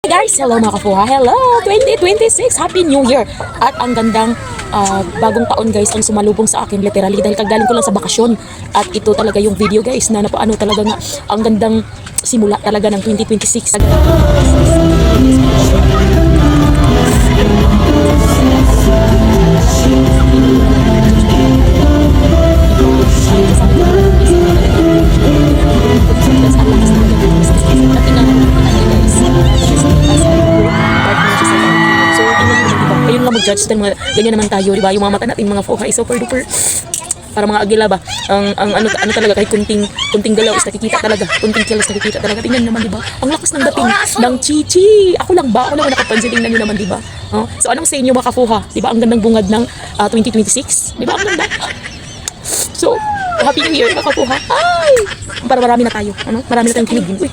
Guys, hello mga kafuha. Hello, 2026. Happy New Year. At ang gandang bagong taon guys ang sumalubong sa akin literally dahil kagaling ko lang sa bakasyon. At ito talaga yung video guys na napaano talaga nga ang gandang simula talaga ng 2026. Judge din mga ganyan naman tayo, di ba? Yung mga mata natin mga foka is super duper para mga agila ba? Ang ano talaga kahit kunting galaw is nakikita talaga. Kunting kilos nakikita talaga. Tingnan naman, di ba? Ang lakas ng dating ng chichi. Ako lang nakapansin, tingnan niyo naman, di ba? So anong sa inyo mga kafuha? Di ba? Ang gandang bungad ng 2026. Di ba? Ang ganda. So, happy new year mga kafuha. Ay! Para marami na tayo. Marami na tayong kiligin. Uy.